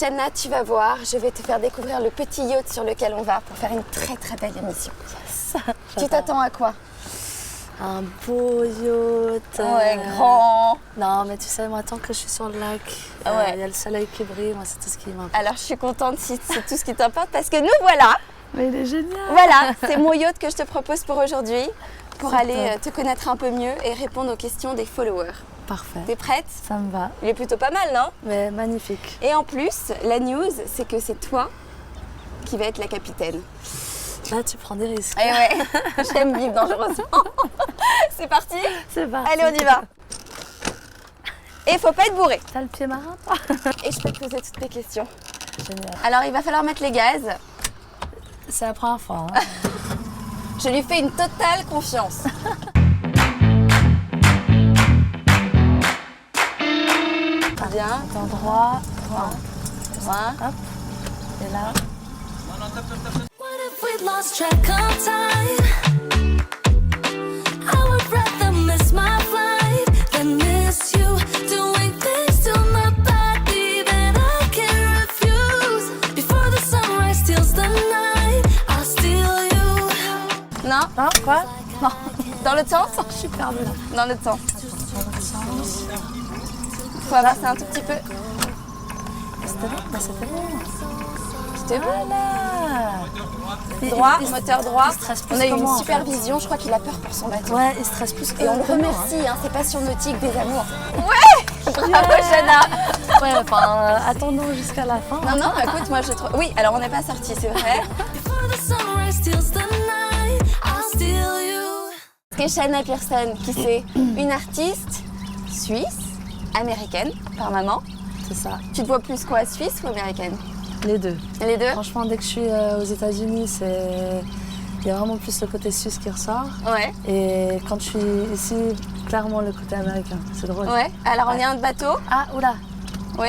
Shanna, tu vas voir, je vais te faire découvrir le petit yacht sur lequel on va pour faire une très très belle émission. Yes. Tu t'attends à quoi? Un beau yacht. Ouais, grand. Non, mais tu sais, moi, tant que je suis sur le lac, Ouais. y a le soleil qui brille, moi, c'est tout ce qui m'importe. Alors je suis contente si c'est tout ce qui t'importe parce que nous voilà. Mais il est génial. Voilà, c'est mon yacht que je te propose pour aujourd'hui. Pour C'est aller top. te connaître un peu mieux et répondre aux questions des followers. Parfait. T'es prête? Ça me va. Il est plutôt pas mal, non? Mais magnifique. Et en plus, la news, c'est que c'est toi qui vas être la capitaine. Là, tu prends des risques. Eh ouais, j'aime vivre dangereusement. C'est parti? C'est parti. Allez, on y va. Et faut pas être bourré. T'as le pied marin, toi? Et je peux te poser toutes tes questions. Génial. Alors, il va falloir mettre les gaz. C'est la première fois. Hein. Je lui fais une totale confiance. Bien. Attends, droit. Droit. Hop. Et là. What if we lost track of time? I would rather miss my flight than miss you. Doing things to my body that I can't refuse. Before the sunrise steals the night, I'll steal you. Non? Non, quoi? Non. Dans l'autre sens? Je suis perdue là. Dans l'autre sens. Dans l'autre sens. Faut avancer un tout petit peu. C'était bon. Bah, c'était bon. C'était bon. Voilà. Droit, Il- moteur droit. il stresse plus On a eu que une moi, en super fait. vision. Je crois qu'il a peur pour son bateau. Ouais, il stresse plus que Et on le que moi, remercie, hein, c'est pas sur nautique des amours. hein. Bravo, Yeah. Shanna. Ouais, enfin, attendons jusqu'à la fin. Non, non, écoute, moi je trouve. Oui, alors on n'est pas sorti, c'est vrai. Before the sunrise steals the night, I'll steal you. C'est Shanna Pearson, qui c'est une artiste suisse, américaine, par maman. C'est ça, Tu te vois plus quoi, suisse ou américaine? les deux. Les deux? Franchement, dès que je suis aux États-Unis, il y a vraiment plus le côté suisse qui ressort. Ouais. Et quand je suis ici, clairement le côté américain. C'est drôle. Ouais. Alors on est un bateau. Ah, oula. Oui.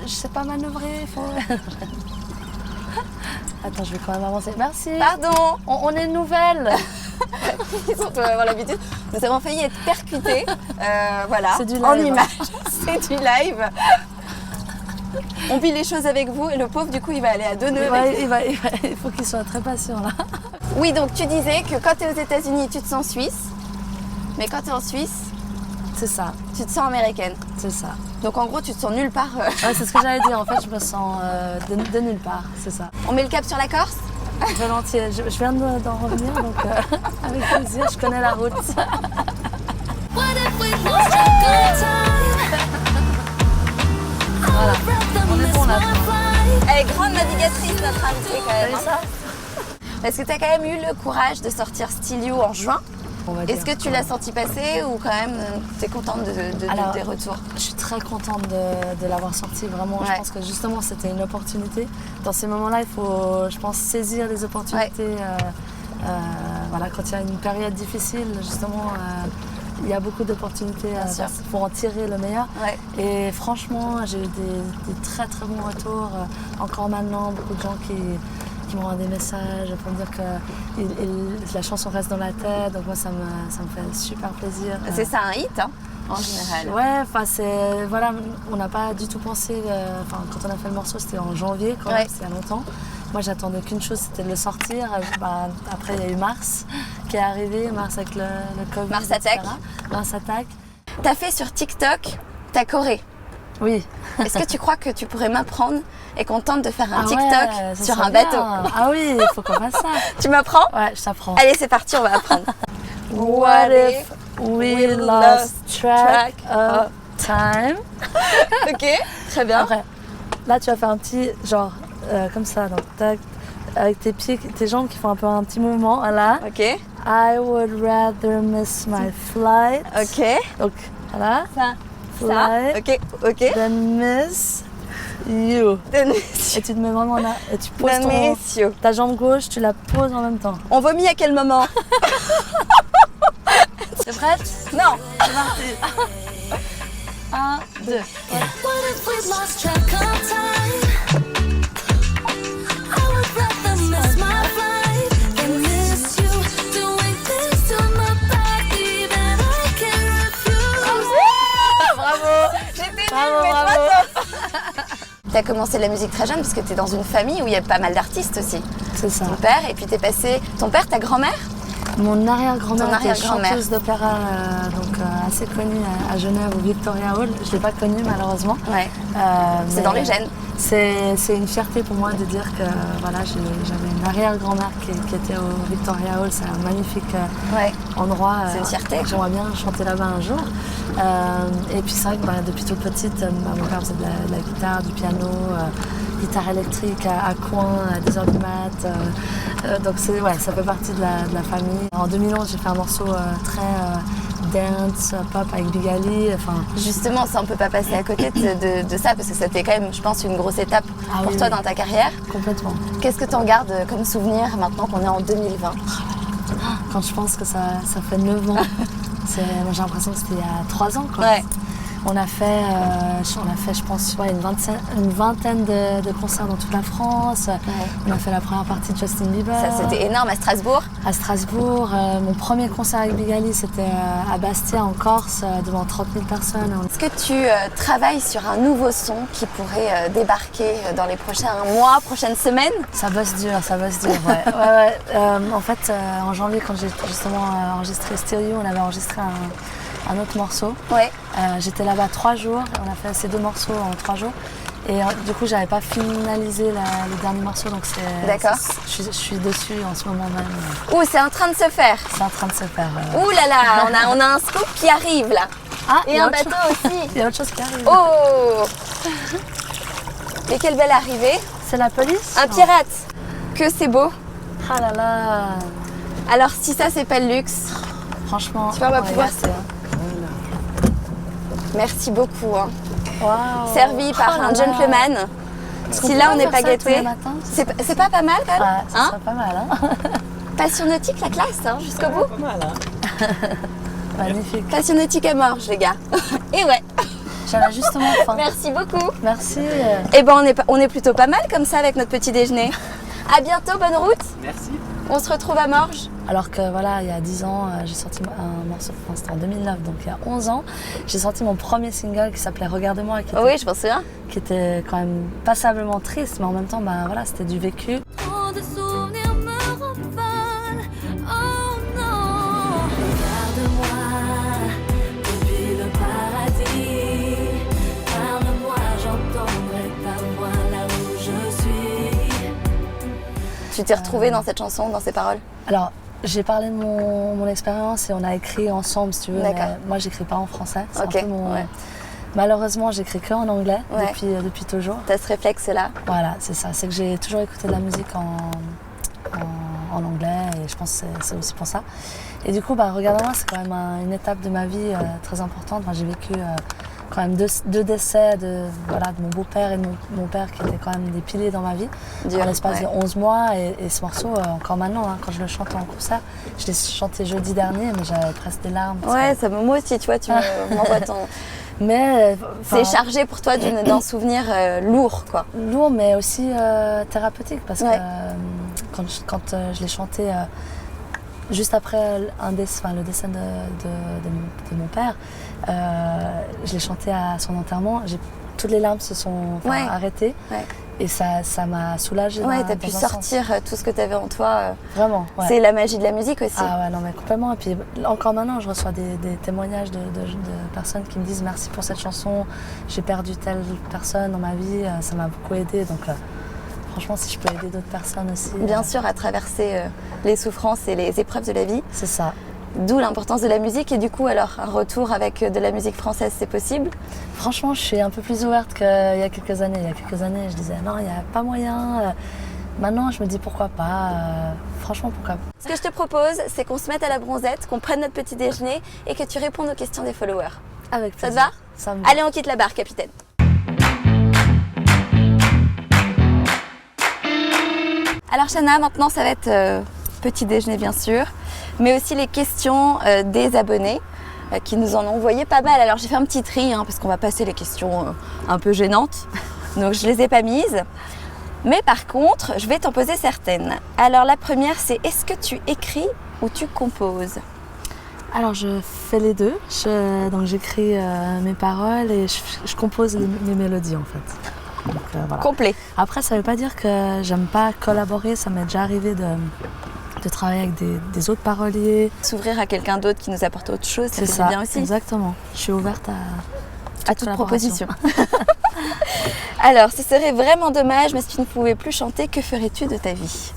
Je sais pas manœuvrer. Faut... Attends, je vais quand même avancer. Merci. Pardon. On est nouvelles. Ils ont avoir l'habitude. Nous avons failli être percutés. Voilà. C'est du live. En image. C'est du live. On vit les choses avec vous et le pauvre, du coup, il va aller à deux nœuds. avec- Il faut qu'il soit très patient là. Oui, donc tu disais que quand tu es aux États-Unis, tu te sens suisse. Mais quand tu es en Suisse, C'est ça, tu te sens américaine. c'est ça. Donc en gros, tu te sens nulle part. Ouais, c'est ce que j'allais dire. En fait, je me sens de nulle part. C'est ça. On met le cap sur la Corse. Volontiers. Je viens d'en revenir, donc avec plaisir. Je connais la route. What if we lost track of time? I would rather On est miss bon, là. my flight. Elle est grande navigatrice, notre invitée quand T'as même. vu hein. ça? Est-ce que tu as quand même eu le courage de sortir Stilio en juin? On va dire. Est-ce que tu l'as senti passer ou quand même tu es contente Alors, des retours? Je suis très contente de l'avoir sorti, vraiment. Ouais. Je pense que justement, c'était une opportunité. Dans ces moments-là, il faut, je pense, saisir les opportunités. Voilà, quand il y a une période difficile, justement, il y a beaucoup d'opportunités sûr. pour en tirer le meilleur. Ouais. Et franchement, j'ai eu des très très bons retours. Encore maintenant, beaucoup de gens qui m'envoient des messages pour me dire que la chanson reste dans la tête. Donc moi, ça me fait super plaisir. C'est ça un hit, hein, en général. Ouais, enfin c'est voilà, on n'a pas du tout pensé. Enfin, quand on a fait le morceau, c'était en janvier, quand même, Ouais. c'est il y a longtemps. Moi, j'attendais qu'une chose, c'était de le sortir. Bah, après, il y a eu Mars qui est arrivé, Mars avec le Covid. Mars etc. Attack. Mars Attack. T'as fait sur TikTok ta Corée. Oui. Est-ce que tu crois que tu pourrais m'apprendre et qu'on tente de faire un Ah TikTok ouais, ça sur serait un bateau? bien. Ah oui, il faut qu'on fasse ça. Tu m'apprends? Ouais, je t'apprends. Allez, c'est parti, on va apprendre. What if we lost track of time? Ok, très bien. Après, là, tu vas faire un petit genre comme ça, donc tac, avec tes pieds, tes jambes qui font un peu un petit mouvement, là. Ok, I would rather miss my flight. ok. Donc, voilà. Ça, Flight. ok. Then miss you. Et tu te mets vraiment là, et tu poses Messieurs. ta jambe gauche, tu la poses en même temps. On vomit à quel moment? T'es prête? Non. C'est parti. 1, 2. What if we lost track of time? I would rather miss my flight than miss you. Doing things to my body that I can't refuse. Bravo. J'étais nulle, Bravo, mais bravo. toi, as commencé la musique très jeune parce que tu es dans une famille où il y a pas mal d'artistes aussi. C'est ça. Ton père, et puis tu es passé... Ton père, ta grand-mère? Mon arrière-grand-mère Ton était arrière-grand-mère. chanteuse d'opéra, assez connue à Genève au Victoria Hall. Je ne l'ai pas connue malheureusement. Ouais. C'est Mais dans les gènes. C'est une fierté pour moi de dire que voilà, j'avais une arrière-grand-mère qui était au Victoria Hall. C'est un magnifique Ouais. endroit. C'est une fierté. J'aimerais bien chanter là-bas un jour. Et puis c'est vrai que depuis toute petite, mon père faisait de la guitare, du piano, guitare électrique à coin à 2h du mat. Donc ça fait partie de la famille. En 2011, j'ai fait un morceau très dance, pop avec Big Ali. Justement, ça on peut pas passer à côté de ça parce que c'était quand même, je pense, une grosse étape pour oui, toi oui. dans ta carrière. Complètement. Qu'est-ce que tu en gardes comme souvenir maintenant qu'on est en 2020? Quand je pense que ça fait 9 ans, moi, j'ai l'impression que c'était il y a 3 ans. Quoi. Ouais. On a fait, je pense, une vingtaine de concerts dans toute la France. Ouais. On a fait la première partie de Justin Bieber. Ça c'était énorme à Strasbourg. À Strasbourg. Mon premier concert avec Big Ali, c'était à Bastia, en Corse, devant 30 000 personnes. Est-ce que tu travailles sur un nouveau son qui pourrait débarquer dans les prochains mois, prochaines semaines? Ça bosse dur, ouais. En fait, en janvier, quand j'ai justement enregistré Stereo, on avait enregistré un autre morceau. Ouais. J'étais là-bas 3 jours, on a fait ces 2 morceaux en 3 jours. Et du coup, j'avais pas finalisé le dernier morceau, donc D'accord. Je suis dessus en ce moment même. Ouh, c'est en train de se faire. C'est en train de se faire. Ouh là là, on a un scoop qui arrive là. Ah, Et un bateau aussi. Il y a autre chose qui arrive. Oh! Et quelle belle arrivée. C'est la police? Un Non. pirate. Que c'est beau. Ah là là. Alors si ça c'est pas le luxe, Franchement, Tu vois, on va pouvoir- regarde, merci beaucoup. Hein. Waouh. Servi par Oh là un là. gentleman. Est-ce Si qu'on là peut on n'est faire pas ça tous les gâté, matins c'est pas mal quand même. Ouais, ça Hein, serait pas mal, hein. passion nautique la classe, hein, jusqu'au bout. Magnifique. Passion nautique à mort, les gars. Et ouais, J'en ai justement faim. merci beaucoup. Merci. Eh ben on est plutôt pas mal comme ça avec notre petit déjeuner. À bientôt, bonne route. Merci. On se retrouve à Morges. Alors que voilà, il y a 10 ans, j'ai sorti un morceau, enfin, c'était en 2009, donc il y a 11 ans, j'ai sorti mon premier single qui s'appelait Regarde-moi, Oui, je m'en souviens. qui était quand même passablement triste, mais en même temps, voilà, c'était du vécu. Trop de souvenirs me revalent. Oh non. Regarde-moi depuis le paradis. Parle-moi, j'entendrai ta voix là où je suis. Tu t'es retrouvée dans cette chanson, dans ces paroles? Alors, j'ai parlé de mon expérience et on a écrit ensemble, si tu veux. D'accord. Mais moi, j'écris pas en français. C'est Ok, un peu mon... ouais. Malheureusement, j'écris que en anglais Ouais. depuis toujours. T'as ce réflexe-là. Voilà, c'est ça. C'est que j'ai toujours écouté de la musique en anglais et je pense que c'est aussi pour ça. Et du coup, Regarde-moi, c'est quand même une étape de ma vie très importante. Enfin, j'ai vécu quand même deux décès de mon beau-père et de mon père qui étaient quand même des piliers dans ma vie Dur, en l'espace ouais. de 11 mois. Et ce morceau, encore maintenant, quand je le chante en concert, je l'ai chanté jeudi dernier, mais j'avais presque des larmes. parce Ouais, que- ça, moi aussi, tu vois, tu m'envoies ton... Mais C'est chargé pour toi d'un souvenir lourd, quoi. lourd, mais aussi thérapeutique parce Ouais. que quand je l'ai chanté juste après le décès de mon père, je l'ai chanté à son enterrement. Toutes les larmes se sont Ouais. arrêtées Ouais. et ça m'a soulagée. Ouais, dans t'as pu un sens. sortir tout ce que t'avais en toi. Vraiment. Ouais. C'est la magie de la musique aussi. Ah ouais, non mais complètement. Et puis encore maintenant, je reçois des témoignages de personnes qui me disent merci pour cette chanson, j'ai perdu telle personne dans ma vie, ça m'a beaucoup aidé. Donc franchement, si je peux aider d'autres personnes aussi. Bien sûr, à traverser les souffrances et les épreuves de la vie. C'est ça. D'où l'importance de la musique. Et du coup, alors, un retour avec de la musique française, c'est possible? Franchement, je suis un peu plus ouverte qu'il y a quelques années. Il y a quelques années, je disais non, il n'y a pas moyen. Maintenant, je me dis pourquoi pas. Franchement, pourquoi pas. Ce que je te propose, c'est qu'on se mette à la bronzette, qu'on prenne notre petit déjeuner et que tu répondes aux questions des followers. Avec Ça te plaisir. va? Ça me va. Allez, on quitte la barre, capitaine. Alors Chana, maintenant ça va être petit déjeuner bien sûr, mais aussi les questions des abonnés qui nous en ont envoyé pas mal. Alors j'ai fait un petit tri parce qu'on va passer les questions un peu gênantes, donc je les ai pas mises. Mais par contre, je vais t'en poser certaines. Alors la première, c'est est-ce que tu écris ou tu composes? Alors, je fais les deux. Donc, j'écris mes paroles et je compose mes mélodies en fait. Donc, voilà. Complet. Après, ça ne veut pas dire que j'aime pas collaborer. Ça m'est déjà arrivé de travailler avec des autres paroliers. S'ouvrir à quelqu'un d'autre qui nous apporte autre chose, ça C'est fait ça, du bien aussi. exactement. Je suis ouverte À toute proposition. Alors, ce serait vraiment dommage, mais si tu ne pouvais plus chanter, que ferais-tu de ta vie?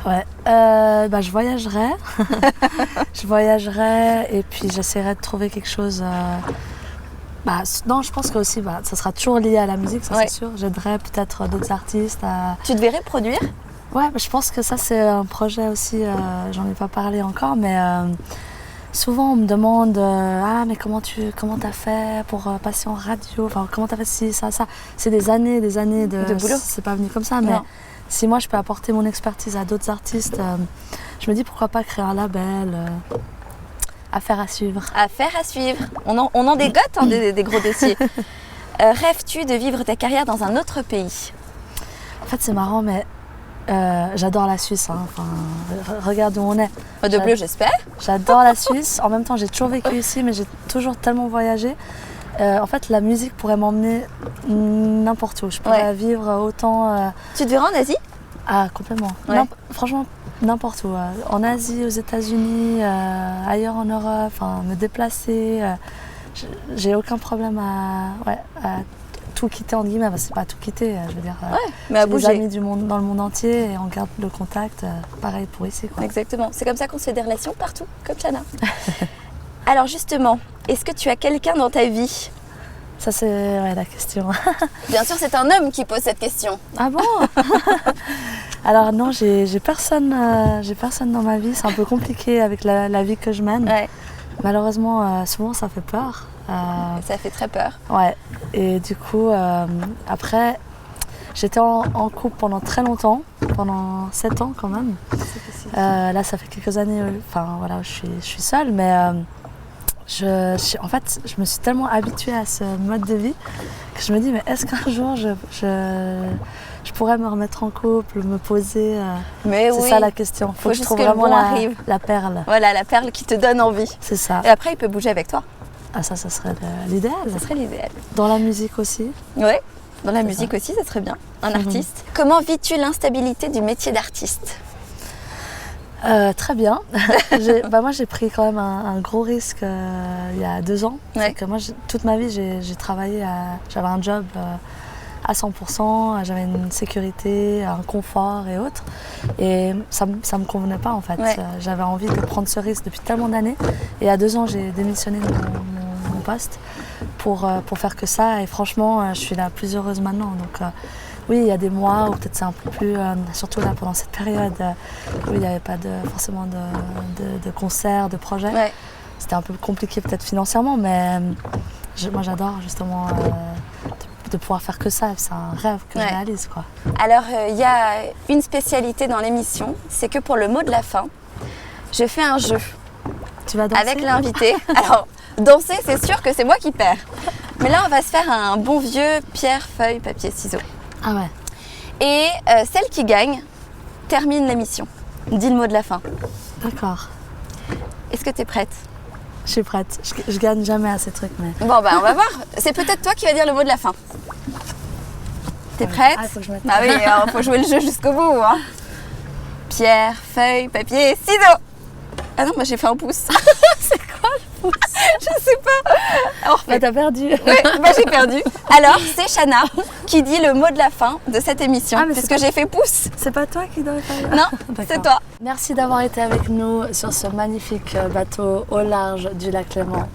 Ouais, je voyagerais. Je voyagerais et puis j'essaierais de trouver quelque chose. Non, je pense que aussi, ça sera toujours lié à la musique, ça Ouais. c'est sûr. J'aiderais peut-être d'autres artistes à. Tu te verrais produire? Ouais, je pense que ça c'est un projet aussi. J'en ai pas parlé encore, mais souvent on me demande mais comment t'as fait pour passer en radio? Enfin, comment t'as fait ci, ça. C'est des années de boulot. C'est pas venu comme ça, mais. Non. Si moi je peux apporter mon expertise à d'autres artistes, je me dis pourquoi pas créer un label, affaire à suivre. Affaire à suivre. On en dégote des gros dossiers. Rêves-tu de vivre ta carrière dans un autre pays? En fait c'est marrant mais j'adore la Suisse, hein. Enfin, regarde où on est. De bleu, j'espère. J'adore la Suisse, en même temps j'ai toujours vécu ici mais j'ai toujours tellement voyagé. En fait la musique pourrait m'emmener n'importe où, je pourrais vivre autant... Tu te verras en Asie? Ah complètement, Ouais. franchement n'importe où, en Asie, aux États-Unis, ailleurs en Europe, me déplacer, j'ai aucun problème à tout quitter en guillemets, c'est pas tout quitter, je veux dire, Mais à j'ai des bouger. amis dans le monde entier et on garde le contact, pareil pour ici quoi. Exactement. C'est comme ça qu'on se fait des relations partout, comme Chana. Alors justement, est-ce que tu as quelqu'un dans ta vie? Ça c'est la question. Bien sûr, c'est un homme qui pose cette question. Ah bon? Alors non, j'ai personne dans ma vie, c'est un peu compliqué avec la vie que je mène. Ouais, Malheureusement, souvent ça fait peur. ça fait très peur. Ouais, et du coup, après, j'étais en couple pendant très longtemps, pendant 7 ans quand même. Là, ça fait quelques années, où je suis seule, mais en fait, je me suis tellement habituée à ce mode de vie que je me dis, mais est-ce qu'un jour je pourrais me remettre en couple, me poser Mais C'est oui. ça la question. Faut que je juste trouve que le vraiment bon arrive. la perle. Voilà, la perle qui te donne envie. C'est ça. Et après, il peut bouger avec toi. Ah ça serait l'idéal. Ça serait l'idéal. Dans la musique aussi. Ouais. Dans la C'est musique ça. aussi, ça serait bien. Un artiste. Comment vis-tu l'instabilité du métier d'artiste? Très bien. Moi, j'ai pris quand même un gros risque il y a 2 ans. Ouais. C'est que moi, toute ma vie, j'ai travaillé j'avais un job à 100%, j'avais une sécurité, un confort et autres. Et ça me convenait pas en fait. Ouais. J'avais envie de prendre ce risque depuis tellement d'années. Et à 2 ans, j'ai démissionné de mon poste pour faire que ça. Et franchement, je suis la plus heureuse maintenant. Donc, oui, il y a des mois où peut-être c'est un peu plus, surtout là pendant cette période, où il n'y avait pas forcément de concerts, de projets. Ouais. C'était un peu compliqué peut-être financièrement, mais moi j'adore justement de pouvoir faire que ça. C'est un rêve que je réalise, quoi. Alors, il y a une spécialité dans l'émission, c'est que pour le mot de la fin, je fais un jeu Tu vas danser avec l'invité. Alors, danser, c'est sûr que c'est moi qui perds. Mais là, on va se faire un bon vieux pierre, feuille, papier, ciseaux. Ah ouais. Et celle qui gagne termine l'émission. Dis le mot de la fin. D'accord. Est-ce que tu es prête? Je suis prête. Je gagne jamais à ces trucs, mais... Bon, on va voir. C'est peut-être toi qui vas dire le mot de la fin. T'es prête? Ah, faut que je mette... Bah oui, il faut jouer le jeu jusqu'au bout. Hein. Pierre, feuille, papier, ciseaux. Ah non, moi j'ai fait un pouce. C'est quoi le pouce? Je sais pas. On refait. T'as perdu. Ouais, j'ai perdu. Alors, c'est Chana qui dit le mot de la fin de cette émission. Ah, mais parce c'est que j'ai fait pouce. C'est pas toi qui dois faire Non, D'accord. c'est toi. Merci d'avoir été avec nous sur ce magnifique bateau au large du lac Clément.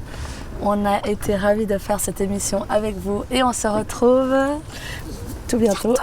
On a été ravis de faire cette émission avec vous et on se retrouve tout bientôt.